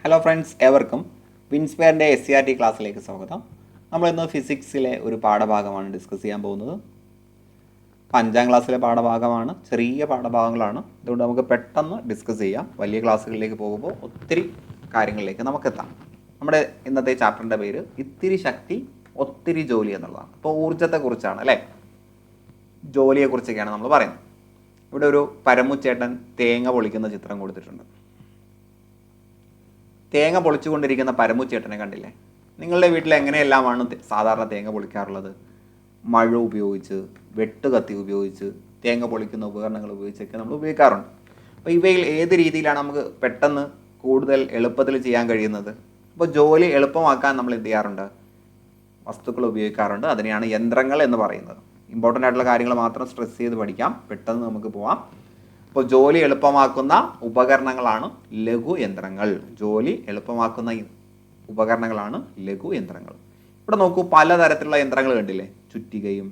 Hello friends, ഏവർക്കും വിൻസ്പെയറിൻ്റെ SCRT ക്ലാസ്സിലേക്ക് സ്വാഗതം. നമ്മളിന്ന് ഫിസിക്സിലെ ഒരു പാഠഭാഗമാണ് ഡിസ്കസ് ചെയ്യാൻ പോകുന്നത്. 5ാം ക്ലാസ്സിലെ പാഠഭാഗമാണ്, ചെറിയ പാഠഭാഗങ്ങളാണ്. അതുകൊണ്ട് നമുക്ക് പെട്ടെന്ന് ഡിസ്കസ് ചെയ്യാം. വലിയ ക്ലാസ്സുകളിലേക്ക് പോകുമ്പോൾ ഒത്തിരി കാര്യങ്ങളിലേക്ക് നമുക്കെത്താം. നമ്മുടെ ഇന്നത്തെ ചാപ്റ്ററിൻ്റെ പേര് ഇത്തിരി ശക്തി ഒത്തിരി ജോലി എന്നുള്ളതാണ്. അപ്പോൾ ഊർജ്ജത്തെക്കുറിച്ചാണ് അല്ലേ, ജോലിയെക്കുറിച്ചൊക്കെയാണ് നമ്മൾ പറയുന്നത്. ഇവിടെ ഒരു പരമുച്ചേട്ടൻ തേങ്ങ പൊളിക്കുന്ന ചിത്രം കൊടുത്തിട്ടുണ്ട്. തേങ്ങ പൊളിച്ചുകൊണ്ടിരിക്കുന്ന പരമുച്ചേട്ടനെ കണ്ടില്ലേ? നിങ്ങളുടെ വീട്ടിൽ എങ്ങനെയെല്ലാമാണ് സാധാരണ തേങ്ങ പൊളിക്കാറുള്ളത്? മഴ ഉപയോഗിച്ച്, വെട്ടുകത്തി ഉപയോഗിച്ച്, തേങ്ങ പൊളിക്കുന്ന ഉപകരണങ്ങൾ ഉപയോഗിച്ചൊക്കെ നമ്മൾ ഉപയോഗിക്കാറുണ്ട്. അപ്പോൾ ഇവയിൽ ഏത് രീതിയിലാണ് നമുക്ക് പെട്ടെന്ന് കൂടുതൽ എളുപ്പത്തിൽ ചെയ്യാൻ കഴിയുന്നത്? അപ്പോൾ ജോലി എളുപ്പമാക്കാൻ നമ്മൾ എന്ത് ചെയ്യാറുണ്ട്? വസ്തുക്കൾ ഉപയോഗിക്കാറുണ്ട്. അതിനെയാണ് യന്ത്രങ്ങൾ എന്ന് പറയുന്നത്. ഇമ്പോർട്ടൻ്റ് ആയിട്ടുള്ള കാര്യങ്ങൾ മാത്രം സ്ട്രെസ് ചെയ്ത് പഠിക്കാം, പെട്ടെന്ന് നമുക്ക് പോവാം. അപ്പോൾ ജോലി എളുപ്പമാക്കുന്ന ഉപകരണങ്ങളാണ് ലഘുയന്ത്രങ്ങൾ. ജോലി എളുപ്പമാക്കുന്ന ഉപകരണങ്ങളാണ് ലഘുയന്ത്രങ്ങൾ. ഇവിടെ നോക്കൂ, പലതരത്തിലുള്ള യന്ത്രങ്ങൾ കണ്ടില്ലേ? ചുറ്റികയും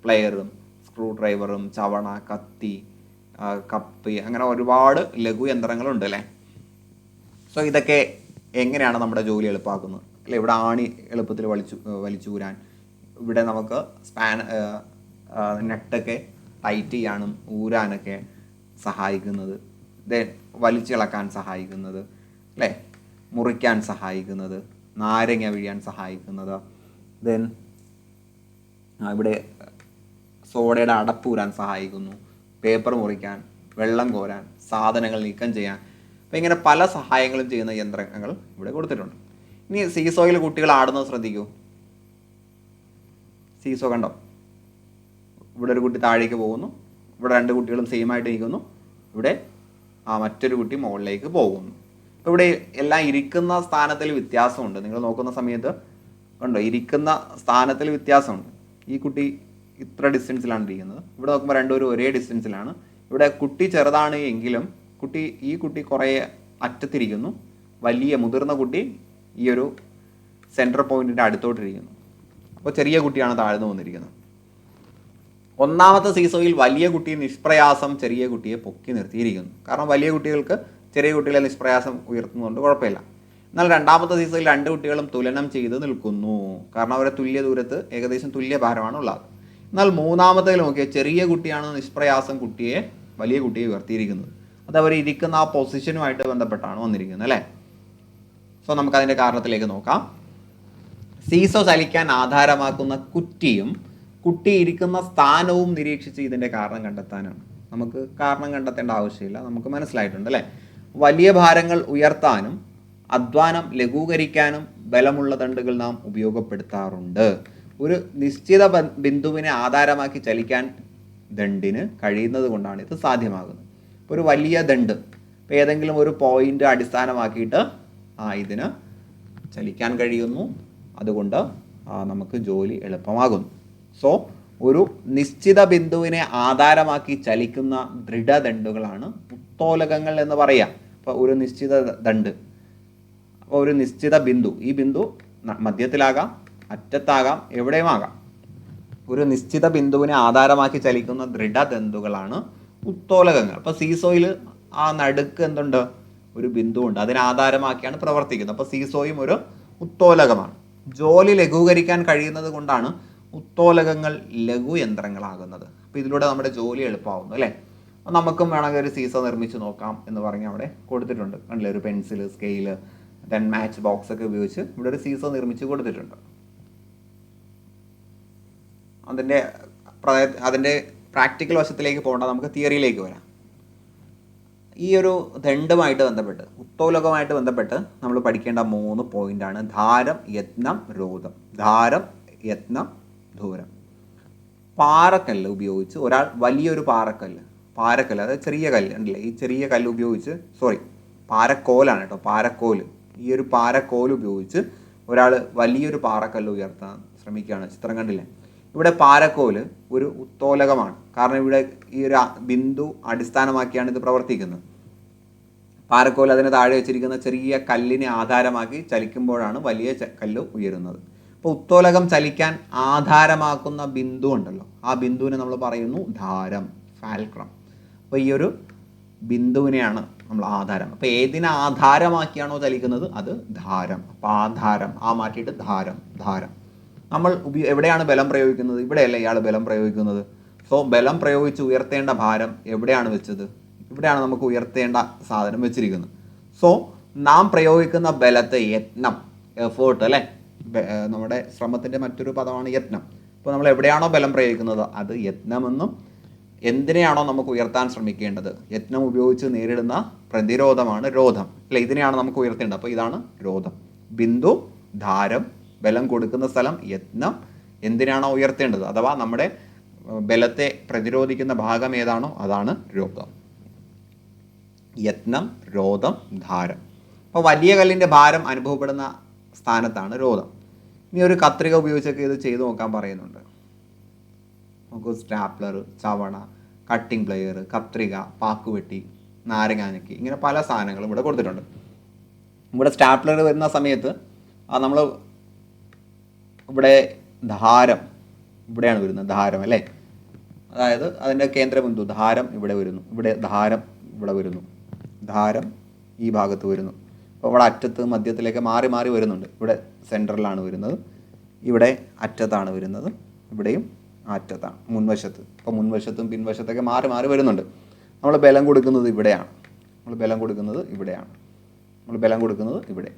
പ്ലെയറും സ്ക്രൂ ഡ്രൈവറും ചവണ, കത്തി, കപ്പി, അങ്ങനെ ഒരുപാട് ലഘുയന്ത്രങ്ങളുണ്ട് അല്ലേ? സോ ഇതൊക്കെ എങ്ങനെയാണ് നമ്മുടെ ജോലി എളുപ്പമാക്കുന്നത് അല്ലേ? ഇവിടെ ആണി എളുപ്പത്തിൽ വലിച്ചൂരാൻ, ഇവിടെ നമുക്ക് നെട്ടൊക്കെ ടൈറ്റ് ചെയ്യാനും ഊരാനൊക്കെ സഹായിക്കുന്നത്, വലിച്ചിളക്കാൻ സഹായിക്കുന്നത് അല്ലേ? മുറിക്കാൻ സഹായിക്കുന്നത്, നാരങ്ങ പിഴിയാൻ സഹായിക്കുന്നത്, ദെൻ ഇവിടെ സോഡയുടെ അടപ്പൂരാൻ സഹായിക്കുന്നു, പേപ്പർ മുറിക്കാൻ, വെള്ളം കോരാൻ, സാധനങ്ങൾ നീക്കം ചെയ്യാൻ. അപ്പോൾ ഇങ്ങനെ പല സഹായങ്ങളും ചെയ്യുന്ന യന്ത്രങ്ങൾ ഇവിടെ കൊടുത്തിട്ടുണ്ട്. ഇനി സീസോയിൽ കുട്ടികൾ ആടുന്നത് ശ്രദ്ധിക്കൂ. സീസോ കണ്ടോ? ഇവിടെ ഒരു കുട്ടി താഴേക്ക് പോകുന്നു, ഇവിടെ 2 കുട്ടികളും സെയിം ആയിട്ട് ഇരിക്കുന്നു, ഇവിടെ മറ്റൊരു കുട്ടി മുകളിലേക്ക് പോകുന്നു. അപ്പോൾ ഇവിടെ എല്ലാം ഇരിക്കുന്ന സ്ഥാനത്തിൽ വ്യത്യാസമുണ്ട്. നിങ്ങൾ നോക്കുന്ന സമയത്ത് കണ്ടോ, ഇരിക്കുന്ന സ്ഥാനത്തിൽ വ്യത്യാസമുണ്ട്. ഈ കുട്ടി ഇത്ര ഡിസ്റ്റൻസിലാണ് ഇരിക്കുന്നത്, ഇവിടെ നോക്കുമ്പോൾ രണ്ടുപേരും ഒരേ ഡിസ്റ്റൻസിലാണ്. ഇവിടെ കുട്ടി ചെറുതാണ് എങ്കിലും ഈ കുട്ടി കുറേ അറ്റത്തിരിക്കുന്നു, മുതിർന്ന കുട്ടി ഈ ഒരു സെൻറ്റർ പോയിന്റിൻ്റെ അടുത്തോട്ടിരിക്കുന്നു. അപ്പോൾ ചെറിയ കുട്ടിയാണ് താഴ്ന്നു വന്നിരിക്കുന്നത്. ഒന്നാമത്തെ സീസോയിൽ വലിയ കുട്ടി നിഷ്പ്രയാസം ചെറിയ കുട്ടിയെ പൊക്കി നിർത്തിയിരിക്കുന്നു. കാരണം വലിയ കുട്ടികൾക്ക് ചെറിയ കുട്ടികളെ നിഷ്പ്രയാസം ഉയർത്തുന്നതുകൊണ്ട് കുഴപ്പമില്ല. എന്നാൽ രണ്ടാമത്തെ സീസോയിൽ 2 കുട്ടികളും തുലനം ചെയ്ത് നിൽക്കുന്നു. കാരണം അവരെ തുല്യ ദൂരത്ത് ഏകദേശം തുല്യ ഭാരമാണ് ഉള്ളത്. എന്നാൽ മൂന്നാമത്തേൽ നോക്കിയാൽ ചെറിയ കുട്ടിയാണ് നിഷ്പ്രയാസം വലിയ കുട്ടിയെ ഉയർത്തിയിരിക്കുന്നത്. അത് അവർ ഇരിക്കുന്ന ആ പൊസിഷനുമായിട്ട് ബന്ധപ്പെട്ടാണ് വന്നിരിക്കുന്നത് അല്ലേ? സോ നമുക്കതിൻ്റെ കാരണത്തിലേക്ക് നോക്കാം. സീസോ ചലിക്കാൻ ആധാരമാക്കുന്ന കുറ്റിയും കുട്ടി ഇരിക്കുന്ന സ്ഥാനവും നിരീക്ഷിച്ച് ഇതിൻ്റെ കാരണം കണ്ടെത്താനാണ്. നമുക്ക് കാരണം കണ്ടെത്തേണ്ട ആവശ്യമില്ല, നമുക്ക് മനസ്സിലായിട്ടുണ്ട് അല്ലേ? വലിയ ഭാരങ്ങൾ ഉയർത്താനും അധ്വാനം ലഘൂകരിക്കാനും ബലമുള്ള ദണ്ഡുകൾ നാം ഉപയോഗപ്പെടുത്താറുണ്ട്. ഒരു നിശ്ചിത ബിന്ദുവിനെ ആധാരമാക്കി ചലിക്കാൻ ദണ്ഡിന് കഴിയുന്നത് കൊണ്ടാണ് ഇത് സാധ്യമാകുന്നത്. ഒരു വലിയ ദണ്ഡ്, ഇപ്പോൾ ഏതെങ്കിലും ഒരു പോയിന്റ് അടിസ്ഥാനമാക്കിയിട്ട് ഇതിന് ചലിക്കാൻ കഴിയുന്നു. അതുകൊണ്ട് നമുക്ക് ജോലി എളുപ്പമാകുന്നു. സോ ഒരു നിശ്ചിത ബിന്ദുവിനെ ആധാരമാക്കി ചലിക്കുന്ന ദൃഢദണ്ഡുകളാണ് ഉത്തോലകങ്ങൾ എന്ന് പറയാം. അപ്പോൾ ഒരു നിശ്ചിത ദണ്ഡ്, അപ്പോൾ ഒരു നിശ്ചിത ബിന്ദു, ഈ ബിന്ദു മധ്യത്തിലാകാം, അറ്റത്താകാം, എവിടെയുമാകാം. ഒരു നിശ്ചിത ബിന്ദുവിനെ ആധാരമാക്കി ചലിക്കുന്ന ദൃഢദണ്ഡുകളാണ് ഉത്തോലകങ്ങൾ. അപ്പോൾ സീസോയിൽ നടുക്ക് എന്തുണ്ട്? ഒരു ബിന്ദു ഉണ്ട്, അതിനെ ആധാരമാക്കിയാണ് പ്രവർത്തിക്കുന്നത്. അപ്പോൾ സീസോയും ഒരു ഉത്തോലകമാണ്. ജോലി ലഘൂകരിക്കാൻ കഴിയുന്നത് കൊണ്ടാണ് ഉത്തോലകങ്ങൾ ലഘുയന്ത്രങ്ങളാകുന്നത്. അപ്പോൾ ഇതിലൂടെ നമ്മുടെ ജോലി എളുപ്പമാവുന്നു അല്ലേ? അപ്പോൾ നമുക്കും വേണമെങ്കിൽ ഒരു സീസോ നിർമ്മിച്ച് നോക്കാം എന്ന് പറഞ്ഞ് അവിടെ കൊടുത്തിട്ടുണ്ട്. കണ്ടില്ലേ? ഒരു pencil, scale, then match box ഒക്കെ ഉപയോഗിച്ച് ഇവിടെ ഒരു സീസോ നിർമ്മിച്ച് കൊടുത്തിട്ടുണ്ട്. അതിൻ്റെ പ്രാക്ടിക്കൽ വശത്തിലേക്ക് പോകേണ്ട, നമുക്ക് തിയറിയിലേക്ക് വരാം. ഈ ഒരു ദണ്ഡുമായിട്ട് ബന്ധപ്പെട്ട്, ഉത്തോലകമായിട്ട് ബന്ധപ്പെട്ട് നമ്മൾ പഠിക്കേണ്ട 3 പോയിന്റാണ് ധാരം, യത്നം, രോധം. ധാരം, യത്നം, ദൂരം. പാറക്കല്ല് ഉപയോഗിച്ച് ഒരാൾ വലിയൊരു പാറക്കല്ല്, അതായത് ചെറിയ കല്ല് ഉണ്ടല്ലേ, ഈ ചെറിയ കല്ല് ഉപയോഗിച്ച്, പാരക്കോലാണ് കേട്ടോ, പാരക്കോല്. ഈ ഒരു പാരക്കോല് ഉപയോഗിച്ച് ഒരാൾ വലിയൊരു പാറക്കല്ല് ഉയർത്താൻ ശ്രമിക്കുകയാണ്. ചിത്രം കണ്ടില്ലേ? ഇവിടെ പാരക്കോല് ഒരു ഉത്തോലകമാണ്. കാരണം ഇവിടെ ഈ ഒരു ബിന്ദു അടിസ്ഥാനമാക്കിയാണ് ഇത് പ്രവർത്തിക്കുന്നത്. പാരക്കോൽ അതിന് താഴെ വെച്ചിരിക്കുന്ന ചെറിയ കല്ലിനെ ആധാരമാക്കി ചലിക്കുമ്പോഴാണ് വലിയ കല്ല് ഉയരുന്നത്. അപ്പോൾ ഉത്തോലകം ചലിക്കാൻ ആധാരമാക്കുന്ന ബിന്ദു ഉണ്ടല്ലോ, ആ ബിന്ദുവിനെ നമ്മൾ പറയുന്നു ധാരം, ഫാൽക്രം. അപ്പോൾ ഈ ഒരു ബിന്ദുവിനെയാണ് നമ്മൾ ആധാരം. അപ്പോൾ ഏതിനെ ആധാരമാക്കിയാണോ ചലിക്കുന്നത് അത് ധാരം. അപ്പോൾ ആധാരം, ആ മാറ്റിയിട്ട് ധാരം. നമ്മൾ എവിടെയാണ് ബലം പ്രയോഗിക്കുന്നത്? ഇവിടെയല്ലേ ഇയാൾ ബലം പ്രയോഗിക്കുന്നത്. സോ ബലം പ്രയോഗിച്ച് ഉയർത്തേണ്ട ഭാരം എവിടെയാണ് വെച്ചത്? ഇവിടെയാണ് നമുക്ക് ഉയർത്തേണ്ട സാധനം വെച്ചിരിക്കുന്നത്. സോ നാം പ്രയോഗിക്കുന്ന ബലത്തെ, യത്നം, എഫേർട്ട് അല്ലേ, നമ്മുടെ ശ്രമത്തിൻ്റെ മറ്റൊരു പദമാണ് യത്നം. അപ്പോൾ നമ്മൾ എവിടെയാണോ ബലം പ്രയോഗിക്കുന്നത് അത് യത്നമെന്നും, എന്തിനെയാണോ നമുക്ക് ഉയർത്താൻ ശ്രമിക്കേണ്ടത്, യത്നം ഉപയോഗിച്ച് നേരിടുന്ന പ്രതിരോധമാണ് രോധം അല്ലെ, ഇതിനെയാണ് നമുക്ക് ഉയർത്തേണ്ടത്. അപ്പോൾ ഇതാണ് രോധം. ബിന്ദു, ധാരം, ബലം കൊടുക്കുന്ന സ്ഥലം, യത്നം, എന്തിനാണോ ഉയർത്തേണ്ടത് അഥവാ നമ്മുടെ ബലത്തെ പ്രതിരോധിക്കുന്ന ഭാഗം ഏതാണോ അതാണ് രോധം. യത്നം, രോധം, ധാരം. അപ്പോൾ വലിയ കല്ലിൻ്റെ ഭാരം അനുഭവപ്പെടുന്ന സ്ഥാനത്താണ് രോധം. ഇനി ഒരു കത്രിക ഉപയോഗിച്ചൊക്കെ ഇത് ചെയ്തു നോക്കാൻ പറയുന്നുണ്ട്. നമുക്ക് സ്റ്റാപ്ലർ, ചവണ, കട്ടിംഗ് പ്ലെയർ, കത്രിക, പാക്കുവെട്ടി, നാരങ്ങാനക്കി, ഇങ്ങനെ പല സാധനങ്ങളും ഇവിടെ കൊടുത്തിട്ടുണ്ട്. ഇവിടെ സ്റ്റാപ്ലർ വരുന്ന സമയത്ത് നമ്മൾ ഇവിടെ ധാരം ഇവിടെയാണ് വരുന്നത്, ധാരം അല്ലേ, അതായത് അതിൻ്റെ കേന്ദ്രബിന്ദു ധാരം ഇവിടെ വരുന്നു, ഇവിടെ ധാരം ഇവിടെ വരുന്നു, ധാരം ഈ ഭാഗത്ത് വരുന്നു. അപ്പോൾ ഇവിടെ അറ്റത്ത് മധ്യത്തിലേക്ക് മാറി മാറി വരുന്നുണ്ട്. ഇവിടെ സെൻറ്ററിലാണ് വരുന്നത്, ഇവിടെ അറ്റത്താണ് വരുന്നത്, ഇവിടെയും അറ്റത്താണ്, മുൻവശത്ത്. അപ്പോൾ മുൻവശത്തും പിൻവശത്തൊക്കെ മാറി മാറി വരുന്നുണ്ട്. നമ്മൾ ബലം കൊടുക്കുന്നത് ഇവിടെയാണ്, നമ്മൾ ബലം കൊടുക്കുന്നത് ഇവിടെയാണ്, നമ്മൾ ബലം കൊടുക്കുന്നത് ഇവിടെ,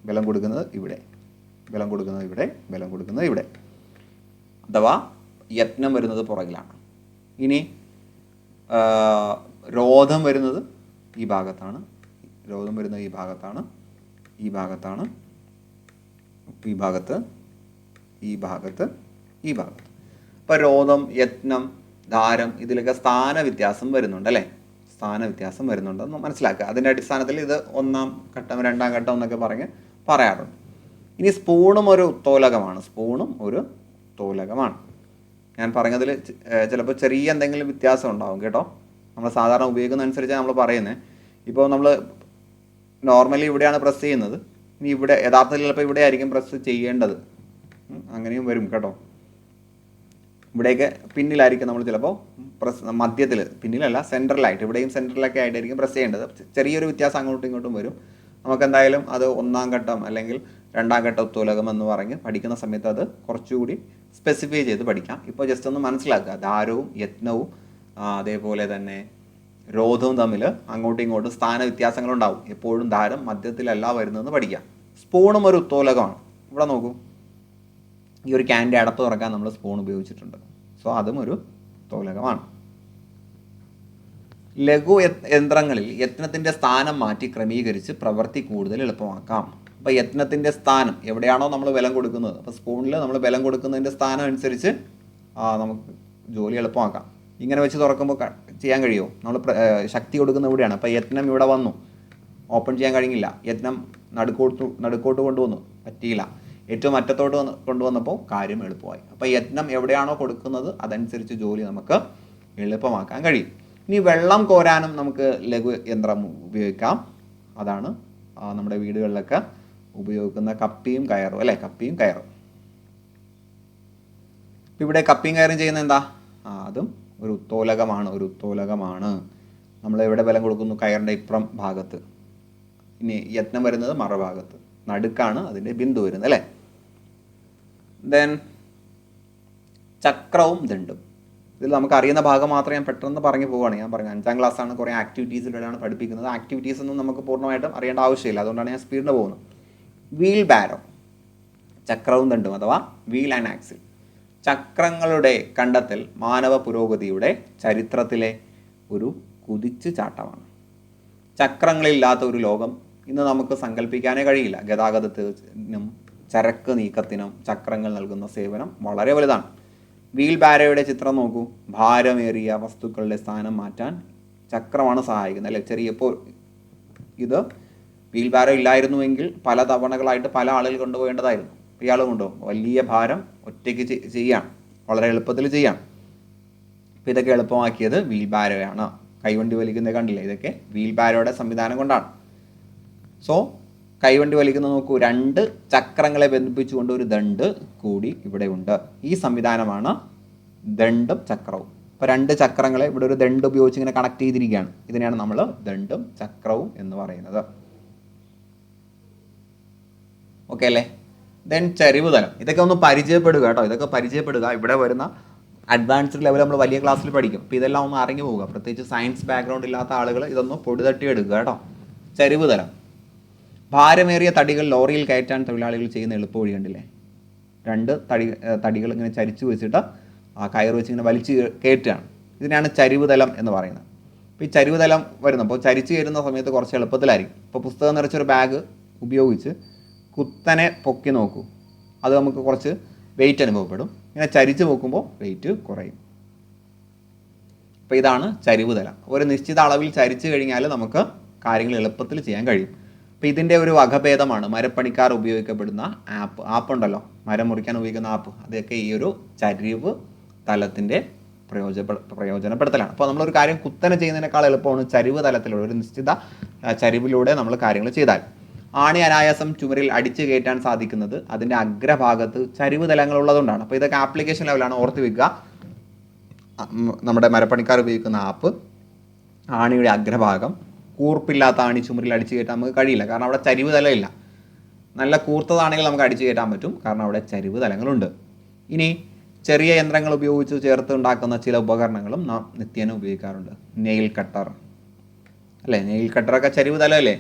ബലം കൊടുക്കുന്നത് ഇവിടെ, ബലം കൊടുക്കുന്നത് ഇവിടെ, ബലം കൊടുക്കുന്നത് ഇവിടെ. അഥവാ യത്നം വരുന്നത് പുറകിലാണ്. ഇനി രോധം വരുന്നത് ഈ ഭാഗത്താണ്, രോധം വരുന്നത് ഈ ഭാഗത്താണ്, ഈ ഭാഗത്താണ്, ഈ ഭാഗത്ത്, ഈ ഭാഗത്ത്, ഈ ഭാഗത്ത്. അപ്പോൾ രോധം, യത്നം, ധാരം ഇതിലൊക്കെ സ്ഥാന വ്യത്യാസം വരുന്നുണ്ട് അല്ലേ, സ്ഥാന വ്യത്യാസം വരുന്നുണ്ടെന്ന് മനസ്സിലാക്കുക. അതിൻ്റെ അടിസ്ഥാനത്തിൽ ഇത് ഒന്നാം ഘട്ടം, രണ്ടാം ഘട്ടം എന്നൊക്കെ പറയാറുണ്ട്. ഇനി സ്പൂണും ഒരു തോലകമാണ്, സ്പൂണും ഒരു തോലകമാണ്. ഞാൻ പറഞ്ഞതിൽ ചിലപ്പോൾ ചെറിയ എന്തെങ്കിലും വ്യത്യാസം ഉണ്ടാവും കേട്ടോ, നമ്മൾ സാധാരണ ഉപയോഗിക്കുന്ന അനുസരിച്ചാണ് നമ്മൾ പറയുന്നത്. ഇപ്പോൾ നമ്മൾ നോർമലി ഇവിടെയാണ് പ്രസ് ചെയ്യുന്നത്, ഇനി ഇവിടെ യഥാർത്ഥത്തിൽ ചിലപ്പോൾ ഇവിടെ ആയിരിക്കും പ്രസ് ചെയ്യേണ്ടത്, അങ്ങനെയും വരും കേട്ടോ. ഇവിടെയൊക്കെ പിന്നിലായിരിക്കും നമ്മൾ ചിലപ്പോൾ പ്രസ്, മധ്യത്തിൽ, പിന്നിലല്ല സെൻട്രലായിട്ട്, ഇവിടെയും സെൻട്രലൊക്കെ ആയിട്ടായിരിക്കും പ്രസ് ചെയ്യേണ്ടത്. ചെറിയൊരു വ്യത്യാസം അങ്ങോട്ടും ഇങ്ങോട്ടും വരും. നമുക്കെന്തായാലും അത് ഒന്നാം ഘട്ടം അല്ലെങ്കിൽ രണ്ടാം ഘട്ട ഉത്തോലകം എന്ന് പറഞ്ഞ് പഠിക്കുന്ന സമയത്ത് അത് കുറച്ചുകൂടി സ്പെസിഫൈ ചെയ്ത് പഠിക്കാം. ഇപ്പോൾ ജസ്റ്റ് ഒന്ന് മനസ്സിലാക്കുക, ധാരവും യത്നവും അതേപോലെ തന്നെ രോധവും തമ്മിൽ അങ്ങോട്ടും ഇങ്ങോട്ടും സ്ഥാന വ്യത്യാസങ്ങളുണ്ടാവും. എപ്പോഴും ധാരം മധ്യത്തിലല്ല വരുന്നതെന്ന് പഠിക്കാം. സ്പൂണും ഒരു ഉത്തോലകമാണ്. ഇവിടെ നോക്കൂ, ഈ ഒരു ക്യാൻ്റെ അടപ്പ് തുറക്കാൻ നമ്മൾ സ്പൂൺ ഉപയോഗിച്ചിട്ടുണ്ട്. സോ അതും ഒരു ഉത്തോലകമാണ്. ലഘു യന്ത്രങ്ങളിൽ യത്നത്തിൻ്റെ സ്ഥാനം മാറ്റി ക്രമീകരിച്ച് പ്രവൃത്തി കൂടുതൽ എളുപ്പമാക്കാം. അപ്പോൾ യത്നത്തിൻ്റെ സ്ഥാനം എവിടെയാണോ നമ്മൾ ബലം കൊടുക്കുന്നത്, അപ്പോൾ സ്പൂണിൽ നമ്മൾ ബലം കൊടുക്കുന്നതിൻ്റെ സ്ഥാനം അനുസരിച്ച് നമുക്ക് ജോലി എളുപ്പമാക്കാം. ഇങ്ങനെ വെച്ച് തുറക്കുമ്പോൾ ചെയ്യാൻ കഴിയുമോ? നമ്മൾ ശക്തി കൊടുക്കുന്ന ഇവിടെയാണ്. അപ്പോൾ യത്നം ഇവിടെ വന്നു, ഓപ്പൺ ചെയ്യാൻ കഴിഞ്ഞില്ല. യത്നം നടുക്കോട്ട് കൊണ്ടുവന്നു, പറ്റിയില്ല. ഏറ്റവും അറ്റത്തോട്ട് കൊണ്ടുവന്നപ്പോൾ കാര്യം എളുപ്പമായി. അപ്പോൾ യത്നം എവിടെയാണോ കൊടുക്കുന്നത് അതനുസരിച്ച് ജോലി നമുക്ക് എളുപ്പമാക്കാൻ കഴിയും. ഇനി വെള്ളം കോരാനും നമുക്ക് ലഘു യന്ത്രം ഉപയോഗിക്കാം. അതാണ് നമ്മുടെ വീടുകളിലൊക്കെ ഉപയോഗിക്കുന്ന കപ്പിയും കയറും അല്ലേ, കപ്പിയും കയറും. ഇപ്പം ഇവിടെ കപ്പിയും കയറും ചെയ്യുന്ന എന്താ? അതും ഒരു ഉത്തോലകമാണ്. നമ്മൾ എവിടെ ബലം കൊടുക്കുന്നു? കയറിൻ്റെ ഇപ്പുറം ഭാഗത്ത്. ഇനി യത്നം വരുന്നത് മറുഭാഗത്ത്, നടുക്കാണ് അതിൻ്റെ ബിന്ദു വരുന്നത് അല്ലേ. ദെൻ ചക്രവും ദണ്ഡും. ഇതിൽ നമുക്ക് അറിയുന്ന ഭാഗം മാത്രമേ ഞാൻ പെട്ടെന്ന് പറഞ്ഞു പോവുകയാണ്. ഞാൻ പറഞ്ഞു 5ാം ക്ലാസ്സാണ്, കുറേ ആക്ടിവിറ്റീസിലൂടെയാണ് പഠിപ്പിക്കുന്നത്. ആക്ടിവിറ്റീസ് ഒന്നും നമുക്ക് പൂർണ്ണമായിട്ടും അറിയേണ്ട ആവശ്യമില്ല, അതുകൊണ്ടാണ് ഞാൻ സ്പീഡിന് പോകുന്നത്. വീൽ ബാരോ, ചക്രവും ദണ്ഡും അഥവാ വീൽ ആൻഡ് ആക്സിൽ. ചക്രങ്ങളുടെ കണ്ടെത്തൽ മാനവ പുരോഗതിയുടെ ചരിത്രത്തിലെ ഒരു കുതിച്ചു ചാട്ടമാണ്. ചക്രങ്ങളില്ലാത്ത ഒരു ലോകം ഇന്ന് നമുക്ക് സങ്കല്പിക്കാനേ കഴിയില്ല. ഗതാഗതത്തിനും ചരക്ക് നീക്കത്തിനും ചക്രങ്ങൾ നൽകുന്ന സേവനം വളരെ വലുതാണ്. വീൽ ബാരോയുടെ ചിത്രം നോക്കൂ. ഭാരമേറിയ വസ്തുക്കളുടെ സ്ഥാനം മാറ്റാൻ ചക്രമാണ് സഹായിക്കുന്നത് അല്ലേ. ചെറിയപ്പോൾ ഇത് വീൽ ബാരോ ഇല്ലായിരുന്നുവെങ്കിൽ പല തവണകളായിട്ട് പല ആളുകൾ കൊണ്ടുപോകേണ്ടതായിരുന്നു. ഇയാൾ കൊണ്ടുപോകും, വലിയ ഭാരം ഒറ്റയ്ക്ക് ചെയ്യാം, വളരെ എളുപ്പത്തിൽ ചെയ്യാം. അപ്പോൾ ഇതൊക്കെ എളുപ്പമാക്കിയത് വീൽ ബാരോയാണ്. കൈവണ്ടി വലിക്കുന്നത് കണ്ടില്ലേ, ഇതൊക്കെ വീൽ ബാരോയുടെ സംവിധാനം കൊണ്ടാണ്. സോ കൈവണ്ടി വലിക്കുന്നത് നോക്കൂ, 2 ചക്രങ്ങളെ ബന്ധിപ്പിച്ചുകൊണ്ട് ഒരു ദണ്ഡ് കൂടി ഇവിടെ ഉണ്ട്. ഈ സംവിധാനമാണ് ദണ്ഡും ചക്രവും. അപ്പോൾ 2 ചക്രങ്ങളെ ഇവിടെ ഒരു ദണ്ട് ഉപയോഗിച്ച് ഇങ്ങനെ കണക്ട് ചെയ്തിരിക്കുകയാണ്. ഇതിനെയാണ് നമ്മൾ ദണ്ടും ചക്രവും എന്ന് പറയുന്നത്. ഓക്കെ അല്ലേ? ദെൻ ചരിവ് തലം. ഇതൊക്കെ ഒന്ന് പരിചയപ്പെടുക കേട്ടോ. ഇതൊക്കെ പരിചയപ്പെടുക. ഇവിടെ വരുന്ന അഡ്വാൻസ്ഡ് ലെവൽ നമ്മൾ വലിയ ക്ലാസ്സിൽ പഠിക്കും. അപ്പോൾ ഇതെല്ലാം ഒന്ന് അറിഞ്ഞു പോവുക. പ്രത്യേകിച്ച് സയൻസ് ബാക്ക്ഗ്രൗണ്ട് ഇല്ലാത്ത ആളുകൾ ഇതൊന്ന് പൊടിതട്ടി എടുക്കുക കേട്ടോ. ചരിവ് തലം. ഭാരമേറിയ തടികൾ ലോറിയിൽ കയറ്റാൻ തൊഴിലാളികൾ ചെയ്യുന്ന എളുപ്പ വഴി കണ്ടില്ലേ? 2 തടികൾ ഇങ്ങനെ ചരിച്ചു വെച്ചിട്ട് ആ കയറ് വെച്ച് ഇങ്ങനെ വലിച്ച് കയറ്റുകയാണ്. ഇതിനാണ് ചരിവ് തലം എന്ന് പറയുന്നത്. അപ്പോൾ ഈ ചരിവ് തലം വരുന്നപ്പോൾ ചരിച്ച് കയറുന്ന സമയത്ത് കുറച്ച് എളുപ്പത്തിലായിരിക്കും. ഇപ്പോൾ പുസ്തകം നിറച്ചൊരു ബാഗ് ഉപയോഗിച്ച് കുത്തനെ പൊക്കി നോക്കൂ, അത് നമുക്ക് കുറച്ച് വെയിറ്റ് അനുഭവപ്പെടും. ഇങ്ങനെ ചരിച്ച് നോക്കുമ്പോൾ വെയിറ്റ് കുറയും. അപ്പോൾ ഇതാണ് ചരിവ് തലം. ഒരു നിശ്ചിത അളവിൽ ചരിച്ച് കഴിഞ്ഞാൽ നമുക്ക് കാര്യങ്ങൾ എളുപ്പത്തിൽ ചെയ്യാൻ കഴിയും. അപ്പോൾ ഇതിൻ്റെ ഒരു വകഭേദമാണ് മരപ്പണിക്കാർ ഉപയോഗിക്കപ്പെടുന്ന ആപ്പ് ഉണ്ടല്ലോ, മരം മുറിക്കാൻ ഉപയോഗിക്കുന്ന ആപ്പ്. അതൊക്കെ ഈ ഒരു ചരിവ് തലത്തിൻ്റെ പ്രയോജനപ്പെടുത്തലാണ്. അപ്പോൾ നമ്മളൊരു കാര്യം കുത്തനെ ചെയ്യുന്നതിനേക്കാൾ എളുപ്പമാണ് ചരിവ് തലത്തിലൂടെ, ഒരു നിശ്ചിത ചരിവിലൂടെ നമ്മൾ കാര്യങ്ങൾ ചെയ്താൽ. ആണി അനായാസം ചുമരിൽ അടിച്ചു കയറ്റാൻ സാധിക്കുന്നത് അതിൻ്റെ അഗ്രഭാഗത്ത് ചരിവ് തലങ്ങളുള്ളതുകൊണ്ടാണ്. അപ്പോൾ ഇതൊക്കെ ആപ്ലിക്കേഷൻ ലെവലാണ്, ഓർത്ത് വെക്കുക. നമ്മുടെ മരപ്പണിക്കാർ ഉപയോഗിക്കുന്ന ആപ്പ്, ആണിയുടെ അഗ്രഭാഗം, കൂർപ്പില്ലാത്ത ആണി ചുമരിൽ അടിച്ചു കയറ്റാൻ നമുക്ക് കഴിയില്ല, കാരണം അവിടെ ചരിവ് തലമില്ല. നല്ല കൂർത്തതാണെങ്കിൽ നമുക്ക് അടിച്ചു കയറ്റാൻ പറ്റും, കാരണം അവിടെ ചരിവ് തലങ്ങളുണ്ട്. ഇനി ചെറിയ യന്ത്രങ്ങൾ ഉപയോഗിച്ച് ചേർത്ത് ഉണ്ടാക്കുന്ന ചില ഉപകരണങ്ങളും നാം നിത്യേന ഉപയോഗിക്കാറുണ്ട്. നെയിൽ കട്ടർ അല്ലേ? നെയിൽ കട്ടറൊക്കെ ചരിവ് തലമല്ലേ?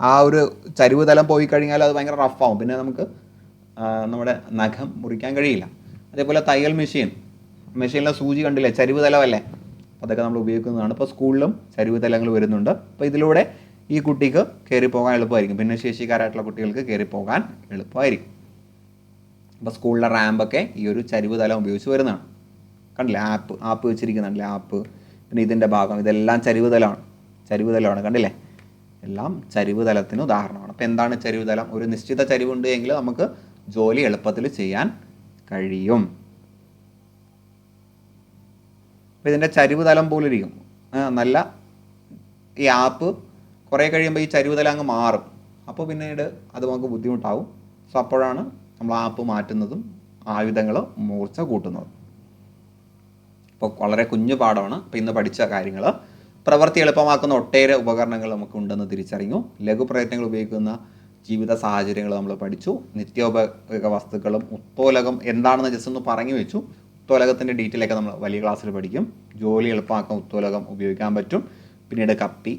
ആ ഒരു ചരിവ് തലം പോയി കഴിഞ്ഞാൽ അത് ഭയങ്കര റഫാവും, പിന്നെ നമുക്ക് നമ്മുടെ നഖം മുറിക്കാൻ കഴിയില്ല. അതേപോലെ തയ്യൽ മെഷീനിലെ സൂചി കണ്ടില്ലേ, ചരിവ് തലമല്ലേ? അതൊക്കെ നമ്മൾ ഉപയോഗിക്കുന്നതാണ്. ഇപ്പോൾ സ്കൂളിലും ചരിവ് തലങ്ങൾ വരുന്നുണ്ട്. അപ്പോൾ ഇതിലൂടെ ഈ കുട്ടിക്ക് കയറിപ്പോകാൻ എളുപ്പമായിരിക്കും, ഭിന്നശേഷിക്കാരായിട്ടുള്ള കുട്ടികൾക്ക് കയറിപ്പോകാൻ എളുപ്പമായിരിക്കും. അപ്പോൾ സ്കൂളിലെ റാമ്പൊക്കെ ഈ ഒരു ചരിവ് തലം ഉപയോഗിച്ച് വരുന്നതാണ്. കണ്ടില്ലേ, ആപ്പ് വെച്ചിരിക്കുന്നുണ്ടല്ലേ, ആപ്പ്. പിന്നെ ഇതിൻ്റെ ഭാഗം, ഇതെല്ലാം ചരിവ് തലമാണ് കണ്ടില്ലേ? എല്ലാം ചരിവ് തലത്തിന് ഉദാഹരണമാണ്. അപ്പോൾ എന്താണ് ചരിവ് തലം? ഒരു നിശ്ചിത ചരിവുണ്ട് എങ്കിൽ നമുക്ക് ജോലി എളുപ്പത്തിൽ ചെയ്യാൻ കഴിയും. അപ്പോൾ ഇതിൻ്റെ ചരിവ് തലം പോലെ ഇരിക്കും. നല്ല ഈ ആപ്പ് കുറേ കഴിയുമ്പോൾ ഈ ചരിവ് തലം അങ്ങ് മാറും. അപ്പോൾ പിന്നീട് അത് നമുക്ക് ബുദ്ധിമുട്ടാവും. സോ അപ്പോഴാണ് നമ്മൾ ആപ്പ് മാറ്റുന്നതും ആയുധങ്ങൾ മൂർച്ച കൂട്ടുന്നതും. അപ്പോൾ വളരെ കുഞ്ഞു പാഠമാണ്. അപ്പോൾ ഇന്ന് പഠിച്ച കാര്യങ്ങൾ പ്രവൃത്തി എളുപ്പമാക്കുന്ന ഒട്ടേറെ ഉപകരണങ്ങൾ നമുക്കുണ്ടെന്ന് തിരിച്ചറിഞ്ഞു. ലഘുപ്രയത്നങ്ങൾ ഉപയോഗിക്കുന്ന ജീവിത സാഹചര്യങ്ങൾ നമ്മൾ പഠിച്ചു. നിത്യോപയോഗ വസ്തുക്കളും ഉത്തോലകം എന്താണെന്ന് ജസ്റ്റ് ഒന്ന് പറഞ്ഞു വെച്ചു. ഉത്തോലകത്തിൻ്റെ ഡീറ്റെയിലൊക്കെ നമ്മൾ വലിയ ക്ലാസ്സിൽ പഠിക്കും. ജോലി എളുപ്പമാക്കാൻ ഉത്തോലകം ഉപയോഗിക്കാൻ പറ്റും. പിന്നീട് കപ്പി,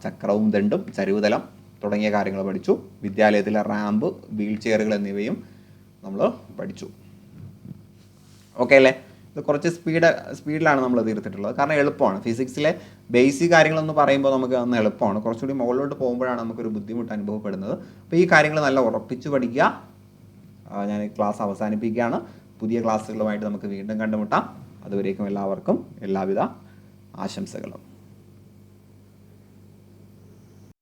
ചക്രവും ദണ്ടും ചരിവ് തലം തുടങ്ങിയ കാര്യങ്ങൾ പഠിച്ചു. വിദ്യാലയത്തിലെ റാമ്പ്, വീൽ ചെയറുകൾ എന്നിവയും നമ്മൾ പഠിച്ചു. ഓക്കെ അല്ലേ? ഇത് കുറച്ച് സ്പീഡിലാണ് നമ്മൾ തീർത്തിട്ടുള്ളത്, കാരണം എളുപ്പമാണ്. ഫിസിക്സിലെ ബേസിക് കാര്യങ്ങളെന്ന് പറയുമ്പോൾ നമുക്ക് അന്ന് എളുപ്പമാണ്. കുറച്ചുകൂടി മുകളിലോട്ട് പോകുമ്പോഴാണ് നമുക്കൊരു ബുദ്ധിമുട്ട് അനുഭവപ്പെടുന്നത്. അപ്പോൾ ഈ കാര്യങ്ങൾ നല്ല ഉറപ്പിച്ച് പഠിക്കുക. ഞാൻ ക്ലാസ് അവസാനിപ്പിക്കുകയാണ്. പുതിയ ക്ലാസ്സുകളുമായിട്ട് നമുക്ക് വീണ്ടും കണ്ടുമുട്ടാം. അതുവരേക്കും എല്ലാവർക്കും എല്ലാവിധ ആശംസകളും.